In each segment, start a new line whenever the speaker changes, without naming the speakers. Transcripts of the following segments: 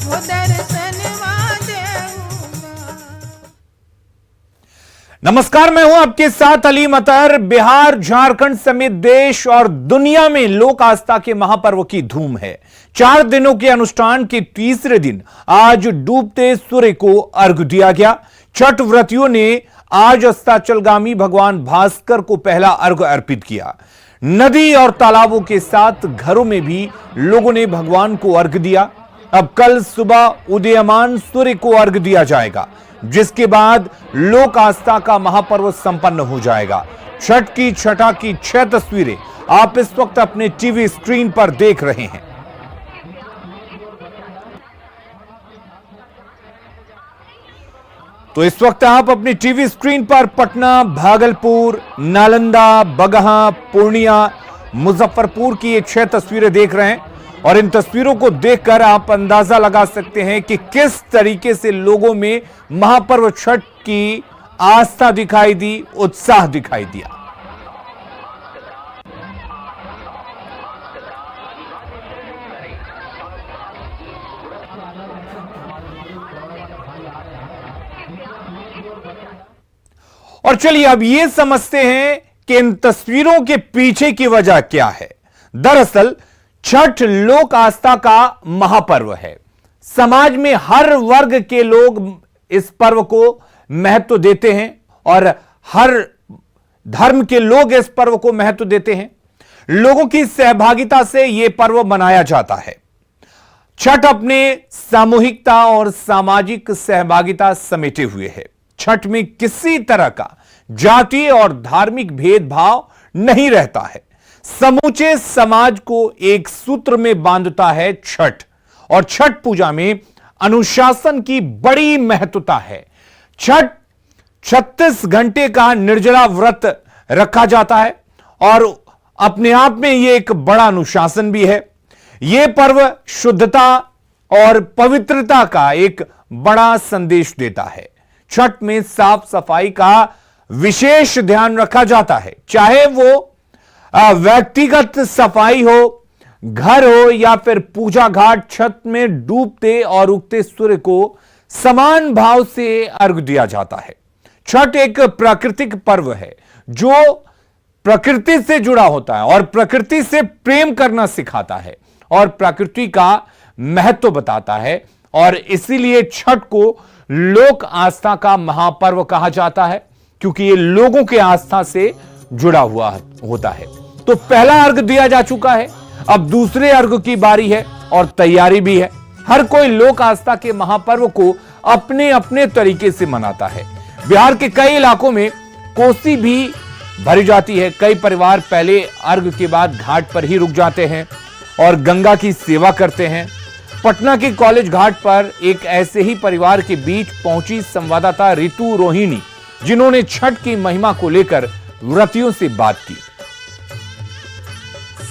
वो दर्शनवा देऊंगा।
नमस्कार, मैं हूं आपके साथ अली मतर। बिहार, झारखंड समेत देश और दुनिया में लोक आस्था के महापर्व की धूम है। 4 दिनों के अनुष्ठान के तीसरे दिन आज डूबते सूर्य को अर्घ्य दिया गया। छठ व्रतियों ने आज अस्ताचलगामी भगवान भास्कर को पहला अर्घ्य अर्पित किया। नदी और तालाबों के साथ घरों में भी लोगों ने भगवान को अर्घ्य दिया। अब कल सुबह उदीयमान सूर्य को अर्घ्य दिया जाएगा, जिसके बाद लोक आस्था का महापर्व संपन्न हो जाएगा। छठ की छठा की 6 तस्वीरें आप इस वक्त अपने टीवी स्क्रीन पर देख रहे हैं। तो इस वक्त आप अपनी टीवी स्क्रीन पर पटना, भागलपुर, नालंदा, बगहा, पूर्णिया, मुजफ्फरपुर की ये 6 तस्वीरें देख रहे हैं और इन तस्वीरों को देखकर आप अंदाजा लगा सकते हैं कि किस तरीके से लोगों में महापर्व छठ की आस्था दिखाई दी, उत्साह दिखाई दिया। और चलिए अब यह समझते हैं कि इन तस्वीरों के पीछे की वजह क्या है। दरअसल छठ लोक आस्था का महापर्व है। समाज में हर वर्ग के लोग इस पर्व को महत्व देते हैं और हर धर्म के लोग इस पर्व को महत्व देते हैं। लोगों की सहभागिता से यह पर्व मनाया जाता है। छठ अपने सामूहिकता और सामाजिक सहभागिता समेटे हुए है। छठ में किसी तरह का जातीय और धार्मिक भेदभाव नहीं रहता है। समूचे समाज को एक सूत्र में बांधता है छठ। और छठ पूजा में अनुशासन की बड़ी महत्वता है। छठ 36 घंटे का निर्जला व्रत रखा जाता है और अपने आप में यह एक बड़ा अनुशासन भी है। यह पर्व शुद्धता और पवित्रता का एक बड़ा संदेश देता है। छठ में साफ सफाई का विशेष ध्यान रखा जाता है, चाहे वो व्यक्तिगत सफाई हो, घर हो या फिर पूजा घाट। छठ में डूबते और उगते सूर्य को समान भाव से अर्घ्य दिया जाता है। छठ एक प्राकृतिक पर्व है जो प्रकृति से जुड़ा होता है और प्रकृति से प्रेम करना सिखाता है और प्रकृति का महत्व बताता है। और इसीलिए छठ को लोक आस्था का महापर्व कहा जाता है, क्योंकि ये लोगों के आस्था से जुड़ा हुआ होता है। तो पहला अर्घ्य दिया जा चुका है, अब दूसरे अर्घ्य की बारी है और तैयारी भी है। हर कोई लोक आस्था के महापर्व को अपने अपने तरीके से मनाता है। बिहार के कई इलाकों में कोसी भी भरी जाती है। कई परिवार पहले अर्घ्य के बाद घाट पर ही रुक जाते हैं और गंगा की सेवा करते हैं। पटना के कॉलेज घाट पर एक ऐसे ही परिवार के बीच पहुंची संवाददाता रितु रोहिणी, जिन्होंने छठ की महिमा को लेकर व्रतियों से बात की।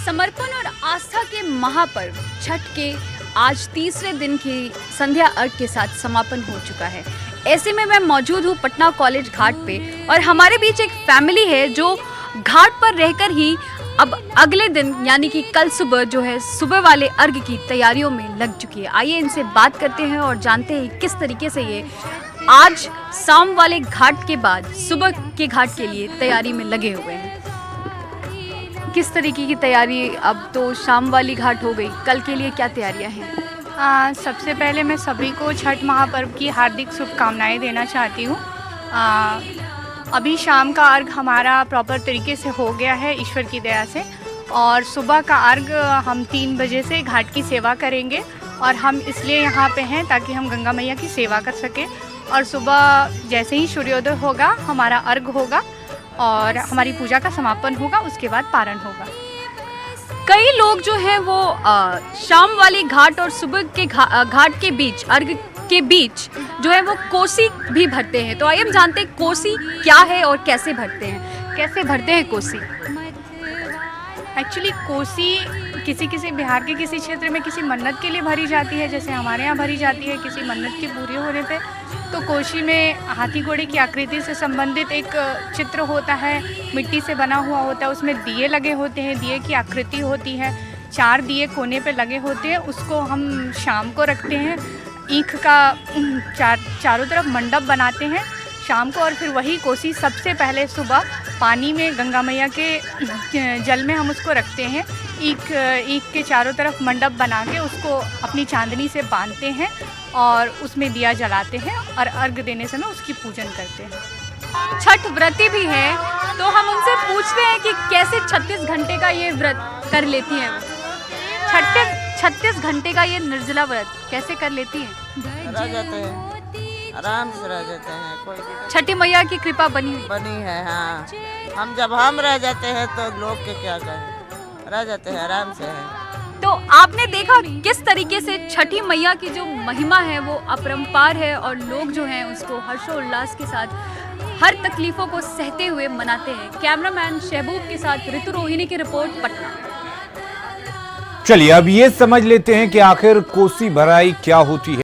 समर्पण और आस्था के महापर्व छठ के आज तीसरे दिन की संध्या अर्घ के साथ समापन हो चुका है। ऐसे में मैं मौजूद हूँ पटना कॉलेज घाट पे और हमारे बीच एक फैमिली है जो घाट पर रहकर ही अब अगले दिन यानी कि कल सुबह जो है सुबह वाले अर्घ की तैयारियों में लग चुकी है। आइए इनसे बात करते हैं और जानते हैं किस तरीके से ये आज शाम वाले घाट के बाद सुबह के घाट के लिए तैयारी में लगे हुए हैं। किस तरीके की तैयारी, अब तो शाम वाली घाट हो गई, कल के लिए क्या तैयारियां हैं?
सबसे पहले मैं सभी को छठ महापर्व की हार्दिक शुभकामनाएं देना चाहती हूँ। अभी शाम का अर्घ हमारा प्रॉपर तरीके से हो गया है ईश्वर की दया से, और सुबह का अर्घ हम 3 बजे से घाट की सेवा करेंगे। और हम इसलिए यहाँ पे हैं ताकि हम गंगा मैया की सेवा कर सकें। और सुबह जैसे ही सूर्योदय होगा हमारा अर्घ होगा और हमारी पूजा का समापन होगा, उसके बाद पारण होगा।
कई लोग जो हैं वो शाम वाली घाट और सुबह के घाट के बीच अर्घ के बीच जो है वो कोसी भी भरते हैं। तो आइए हम जानते हैं कोसी क्या है और कैसे भरते हैं। कैसे भरते हैं कोसी?
एक्चुअली कोसी किसी बिहार के किसी क्षेत्र में किसी मन्नत के लिए भरी जाती है, जैसे हमारे यहाँ भरी जाती है किसी मन्नत के पूरे होने पे। तो कोसी में हाथी घोड़े की आकृति से संबंधित एक चित्र होता है, मिट्टी से बना हुआ होता है, उसमें दिए लगे होते हैं, दिए की आकृति होती है। 4 दिए कोने पे लगे होते हैं, उसको हम शाम को रखते हैं। ईख का चारों तरफ मंडप बनाते हैं शाम को, और फिर वही कोसी सबसे पहले सुबह पानी में गंगा मैया के जल में हम उसको रखते हैं। ईख के चारों तरफ मंडप बना के उसको अपनी चांदनी से बांधते हैं और उसमें दिया जलाते हैं और अर्घ देने समय उसकी पूजन करते हैं।
छठ व्रती भी है, तो हम उनसे पूछते हैं कि कैसे 36 घंटे का ये व्रत कर लेती हैं। 36 घंटे का ये निर्जला व्रत कैसे कर लेती हैं?
रह जाते हैं, आराम से रह जाते हैं, कोई दिक्कत
छठी मैया की कृपा बनी
है। हाँ, हम रह जाते हैं तो लोग के क्या कहें, रह जाते हैं, आराम से है।
तो आपने देखा किस तरीके से छठी मैया की जो महिमा है वो अपरंपार है, और लोग जो हैं उसको हर्षोल्लास के साथ हर तकलीफों को सहते हुए मनाते हैं। कैमरामैन शहबूब के साथ ऋतु रोहिणी की रिपोर्ट, पटना।
चलिए अब ये समझ लेते हैं कि आखिर कोसी भराई क्या होती है।